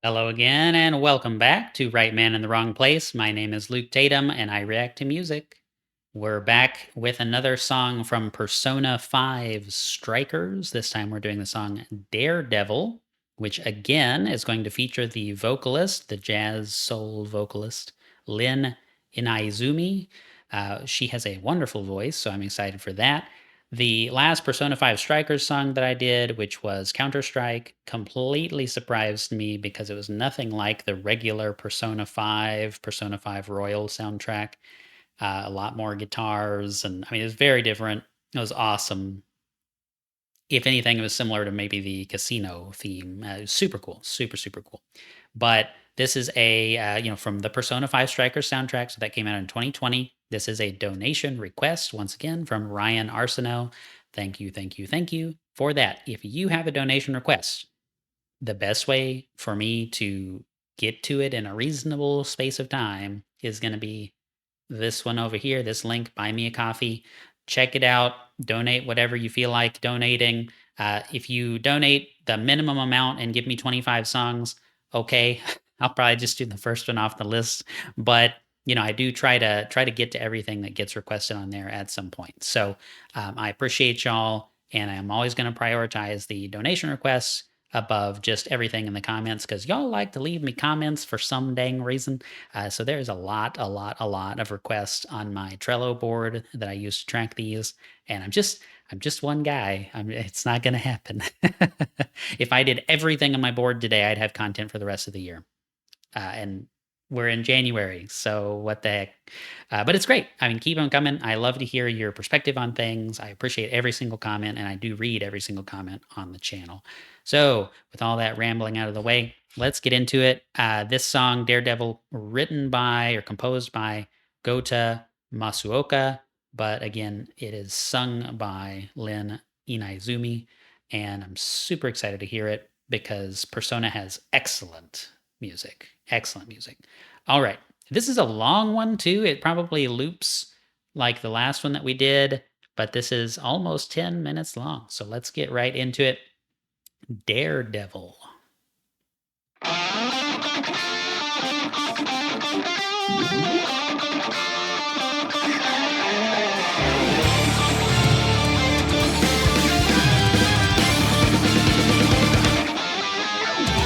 Hello again, and welcome back to Right Man in the Wrong Place. My name is Luke Tatum, and I react to music. We're back with another song from Persona 5 Strikers. This time we're doing the song Daredevil, which again is going to feature the vocalist, the jazz soul vocalist, Lynn Inaizumi. She has a wonderful voice, so I'm excited for that. The last Persona 5 Strikers song that I did, which was Counter Strike, completely surprised me because it was nothing like the regular Persona 5 Royal soundtrack. A lot more guitars, and I mean, it was very different. It was awesome. If anything, it was similar to maybe the casino theme. Super cool, super cool. But this is from the Persona 5 Strikers soundtrack, so that came out in 2020. This is a donation request, once again, from Ryan Arsenault. Thank you for that. If you have a donation request, the best way for me to get to it in a reasonable space of time is going to be this one over here, this link, buy me a coffee. Check it out. Donate whatever you feel like donating. If you donate the minimum amount and give me 25 songs, okay, I'll probably just do the first one off the list. But I do try to get to everything that gets requested on there at some point. So I appreciate y'all, and I'm always going to prioritize the donation requests above just everything in the comments because y'all like to leave me comments for some dang reason. So there's a lot of requests on my Trello board that I use to track these, and I'm just one guy. It's not going to happen. If I did everything on my board today, I'd have content for the rest of the year. And we're in January, so what the heck? But it's great. I mean, keep them coming. I love to hear your perspective on things. I appreciate every single comment, and I do read every single comment on the channel. So, with all that rambling out of the way, let's get into it. This song, Daredevil, written by or composed by Gota Masuoka, but again, it is sung by Lynn Inaizumi, and I'm super excited to hear it because Persona has excellent music. Excellent music. All right. This is a long one, too. It probably loops like the last one that we did, but this is almost 10 minutes long. So let's get right into it. Daredevil.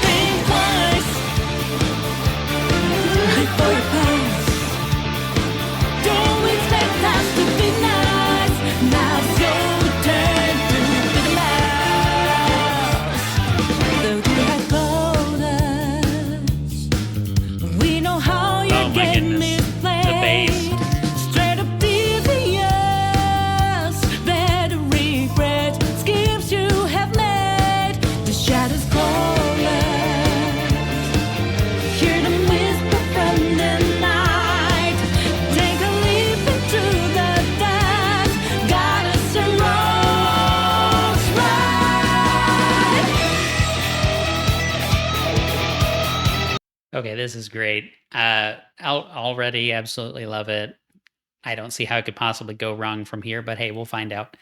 Think twice before you pass. Don't expect us to be nice. Now's your turn to be the last. Though you have told us, we know how Oh your my game goodness. is The bass. played. Straight up devious, better regret schemes you have made. The shadows call us. Hear them whisper from the night. Take a leap into the dance. Got us a rose right. Okay, this is great. Already absolutely love it. I don't see how it could possibly go wrong from here, but hey, we'll find out.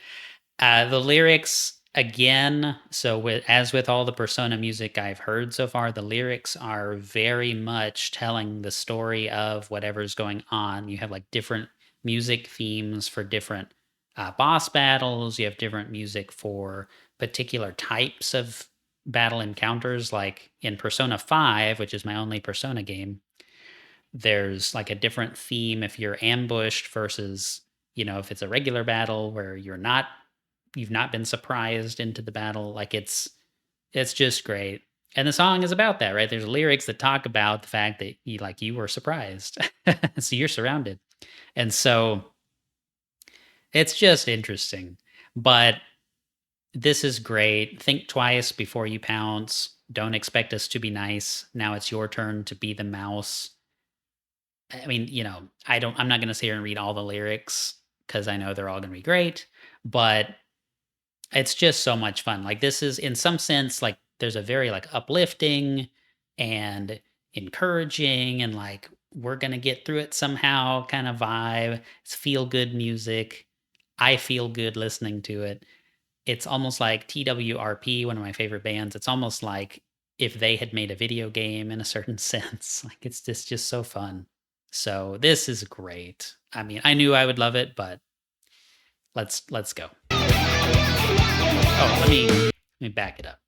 The lyrics again, so as with all the Persona music I've heard so far, the lyrics are very much telling the story of whatever's going on. You have like different music themes for different boss battles. You have different music for particular types of battle encounters. Like in Persona 5, which is my only Persona game, there's like a different theme if you're ambushed versus, if it's a regular battle where you've not been surprised into the battle. Like it's just great. And the song is about that, right? There's lyrics that talk about the fact that you were surprised. So you're surrounded. And so it's just interesting. But this is great. Think twice before you pounce. Don't expect us to be nice. Now it's your turn to be the mouse. I mean, I'm not going to sit here and read all the lyrics because I know they're all going to be great, but it's just so much fun. Like this is in some sense like there's a very like uplifting and encouraging and like we're going to get through it somehow kind of vibe. It's feel good music. I feel good listening to it. It's almost like TWRP, one of my favorite bands. It's almost like if they had made a video game in a certain sense. Like, it's just so fun. So this is great. I mean, I knew I would love it, but let's go. Oh, let me back it up.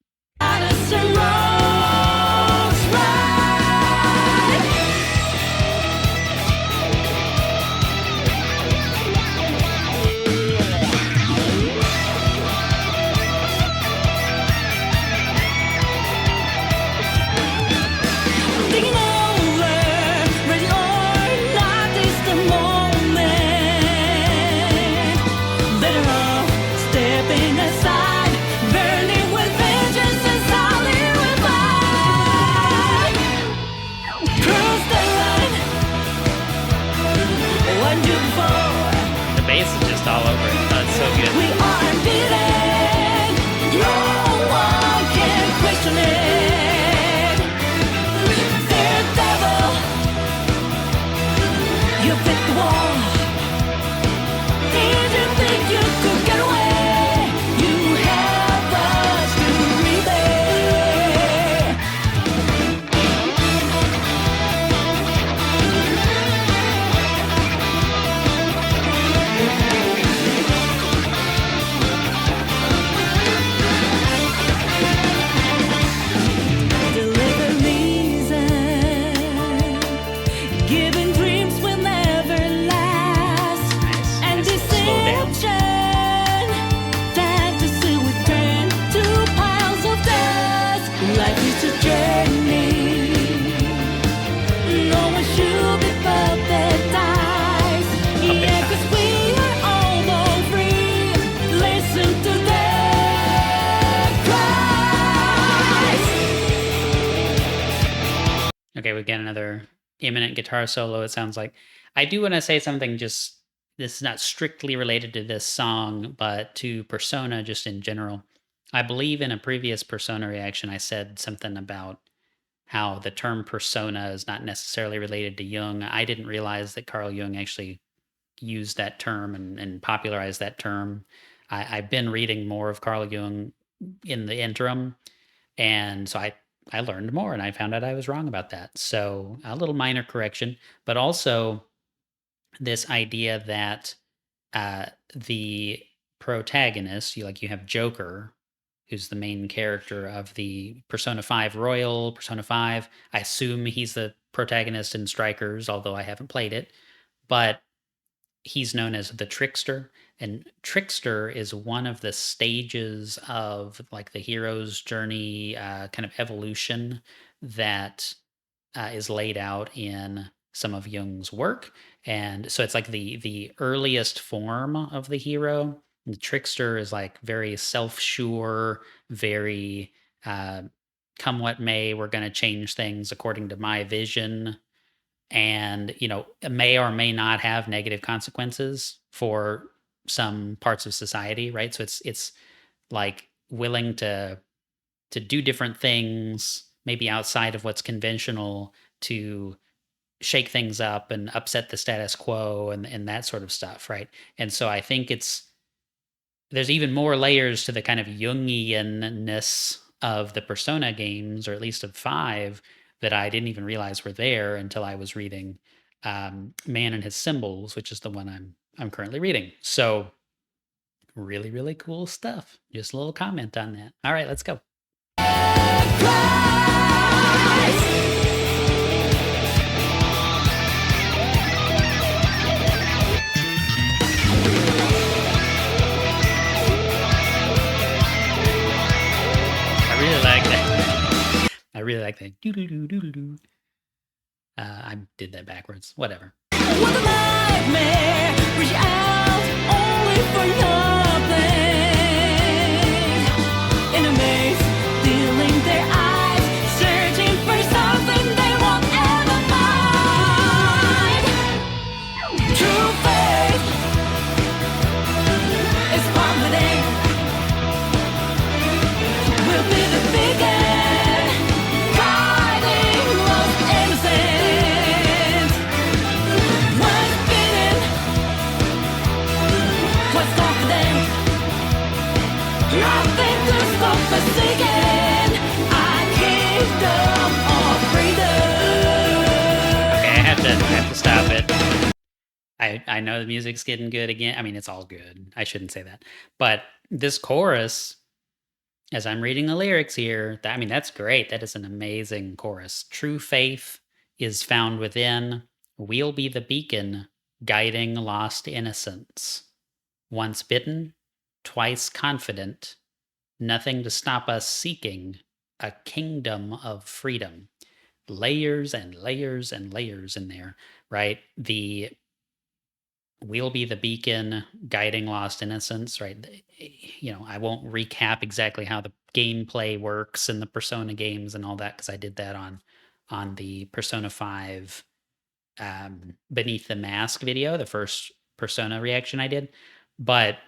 The bass is just all over it. Oh, it's so good. We are unbeaten. No one can question it. Daredevil, you picked the wall. Did you think you could get away? You have us to repay. Deliver reason. Giving dreams will never last. Nice. And Nice. Slow down. deception, fantasy will turn to piles of dust. Life is a journey. No one should be paradise. Yeah, 'cause we are all born free. Listen to their cries. Okay, we get another imminent guitar solo, it sounds like. I do want to say something, just this is not strictly related to this song, but to Persona just in general. I believe in a previous Persona reaction, I said something about how the term persona is not necessarily related to Jung. I didn't realize that Carl Jung actually used that term and popularized that term. I've been reading more of Carl Jung in the interim, and so I learned more, and I found out I was wrong about that. So a little minor correction, but also this idea that the protagonist, you have Joker, who's the main character of the Persona 5 Royal, Persona 5. I assume he's the protagonist in Strikers, although I haven't played it. But he's known as the Trickster, and Trickster is one of the stages of like the hero's journey, kind of evolution that is laid out in some of Jung's work. And so it's like the earliest form of the hero. The Trickster is like very self-sure, very come what may, we're going to change things according to my vision, and it may or may not have negative consequences for some parts of society, right? So it's like willing to do different things, maybe outside of what's conventional, to shake things up and upset the status quo and that sort of stuff, right? And so I think there's even more layers to the kind of Jungianness of the Persona games, or at least of 5, that I didn't even realize were there until I was reading Man and His Symbols, which is the one I'm currently reading. So really, really cool stuff. Just a little comment on that. All right, let's go. I really like that. I really like that. Doo-doo-doo-doo-doo. I did that backwards. Whatever. What a nightmare, reach out only for nothing. In a maze, stealing their eyes, searching for something they won't ever find. True faith is found within. We'll be the beacon, guiding lost innocence. What's bidden? What's confident? have to stop it. I know the music's getting good again. I mean, it's all good. I shouldn't say that. But this chorus, as I'm reading the lyrics here, I mean, that's great. That is an amazing chorus. True faith is found within. We'll be the beacon guiding lost innocence. Once bitten, twice confident, nothing to stop us seeking a kingdom of freedom. Layers and layers and layers in there, right? We'll be the beacon guiding lost innocence, right? I won't recap exactly how the gameplay works in the Persona games and all that, because I did that on the Persona 5 Beneath the Mask video, the first Persona reaction I did. But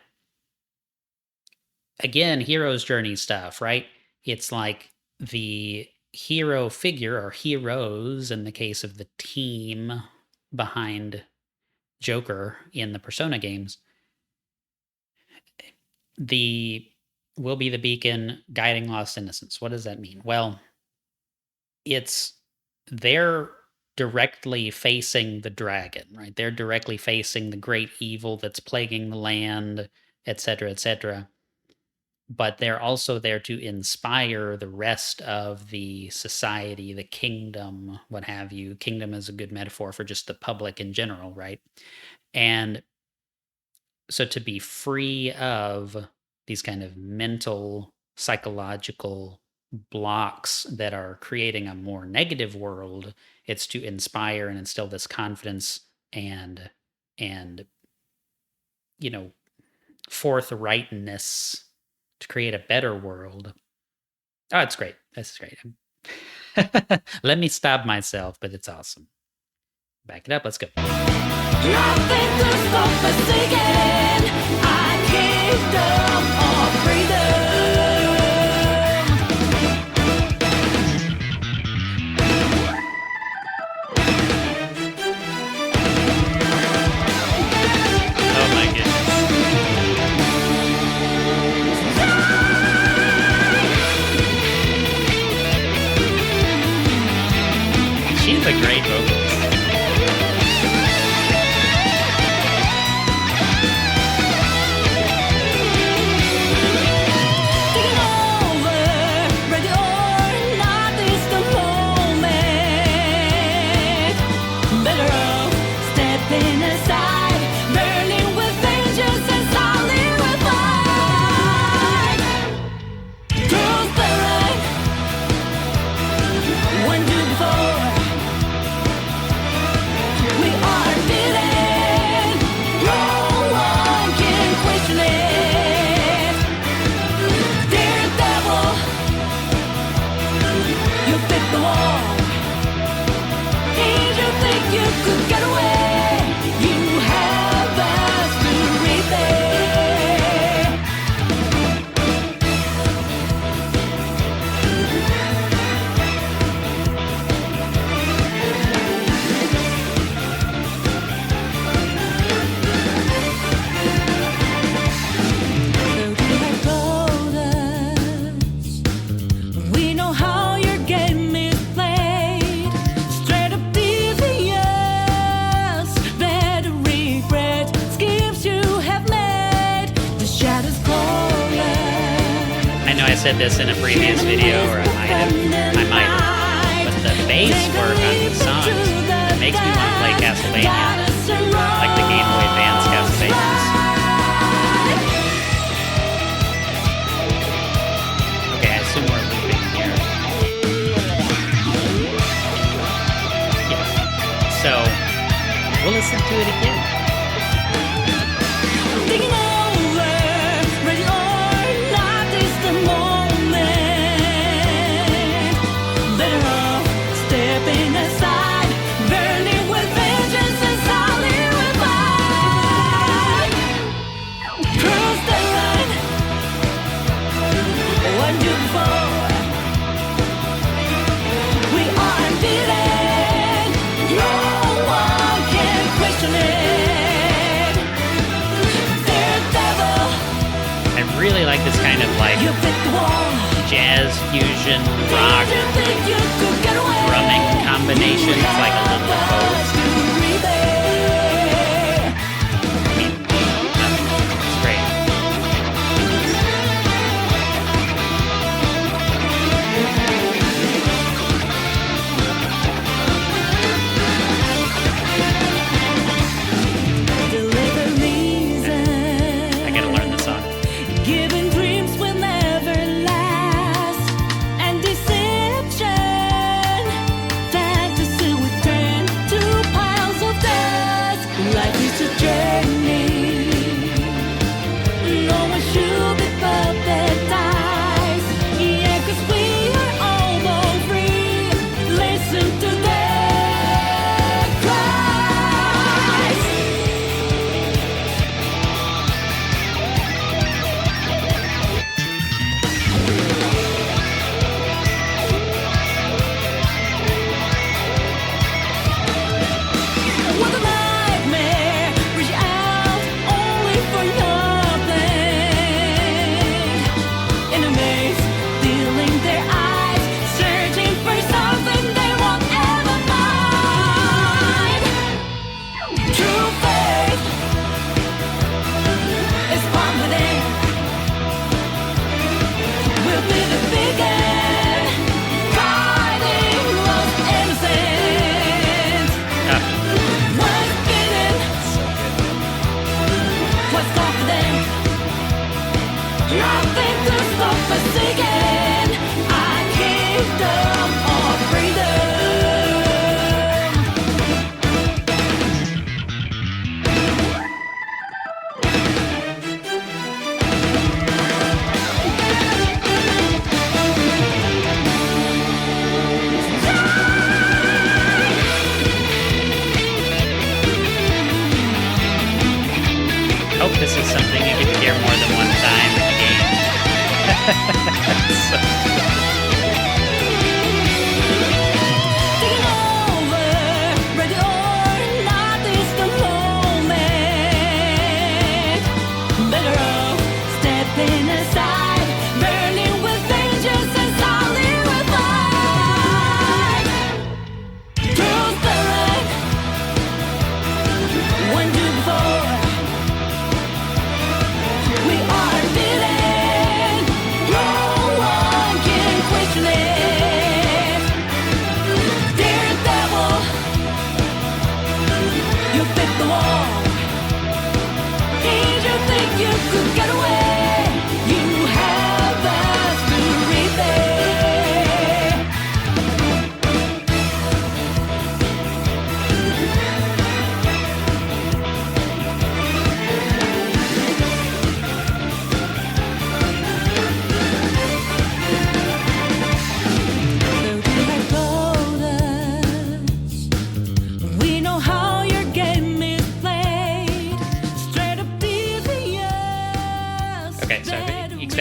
again, hero's journey stuff, right? It's like the hero figure, or heroes in the case of the team behind Joker in the Persona games, will be the beacon guiding lost innocence. What does that mean? Well, they're directly facing the dragon, right? They're directly facing the great evil that's plaguing the land, etc., etc. But they're also there to inspire the rest of the society, the kingdom, what have you. Kingdom is a good metaphor for just the public in general, right? And so to be free of these kind of mental, psychological blocks that are creating a more negative world, it's to inspire and instill this confidence and forthrightness to create a better world. Oh, it's great. This is great. Let me stop myself, but it's awesome. Back it up. Let's go. Nothing to stop us again. I kingdom of freedom. Oh my goodness. She's a great vocalist. Said this in a previous video, or I might have, but the bass work on these songs makes me want to play Castlevania, like the Game Boy Advance Castlevanias. Okay, I assume we're looping here. Yeah. So we'll listen to it again. Really like this kind of like jazz fusion rock drumming combination. It's like a little bit of both.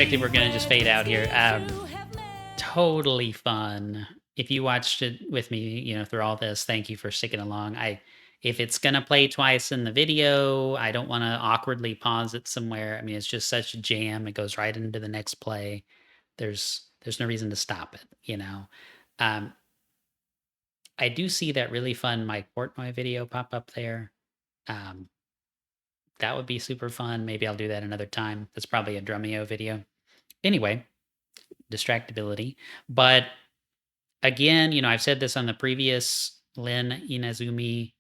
expected we're gonna just fade out here. Totally fun. If you watched it with me, through all this, thank you for sticking along. If it's gonna play twice in the video, I don't wanna awkwardly pause it somewhere. I mean, it's just such a jam. It goes right into the next play. There's no reason to stop it. Um, I do see that really fun Mike Portnoy video pop up there. Um, that would be super fun. Maybe I'll do that another time. That's probably a Drumeo video. Anyway, distractibility. But again, I've said this on the previous Lynn Inaizumi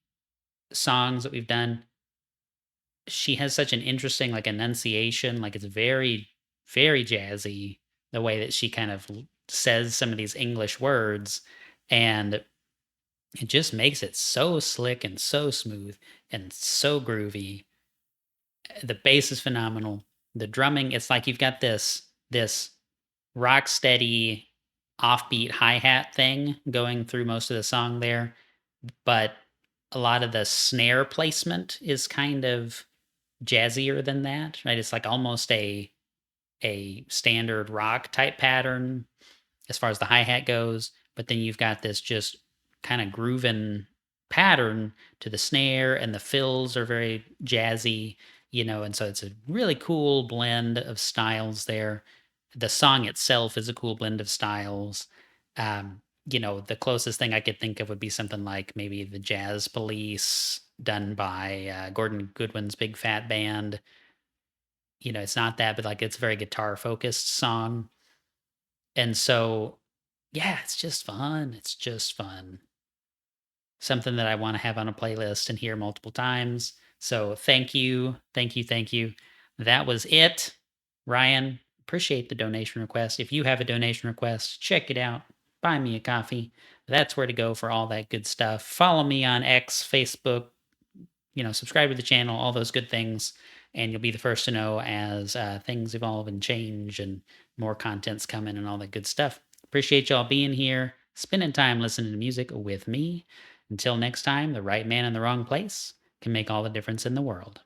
songs that we've done. She has such an interesting like enunciation. Like it's very, very jazzy the way that she kind of says some of these English words. And it just makes it so slick and so smooth and so groovy. The bass is phenomenal. The drumming, it's like you've got this rock steady offbeat hi-hat thing going through most of the song there, but a lot of the snare placement is kind of jazzier than that, right? It's like almost a standard rock type pattern as far as the hi-hat goes, but then you've got this just kind of grooving pattern to the snare, and the fills are very jazzy, and so it's a really cool blend of styles there. The song itself is a cool blend of styles. The closest thing I could think of would be something like maybe the Jazz Police done by Gordon Goodwin's Big Fat Band. It's not that, but like it's a very guitar focused song. And so, yeah, it's just fun. It's just fun. Something that I want to have on a playlist and hear multiple times. So thank you. Thank you. Thank you. That was it. Ryan, appreciate the donation request. If you have a donation request, check it out. Buy me a coffee. That's where to go for all that good stuff. Follow me on X, Facebook, subscribe to the channel, all those good things. And you'll be the first to know as things evolve and change and more content's coming and all that good stuff. Appreciate y'all being here, spending time listening to music with me. Until next time, the right man in the wrong place can make all the difference in the world.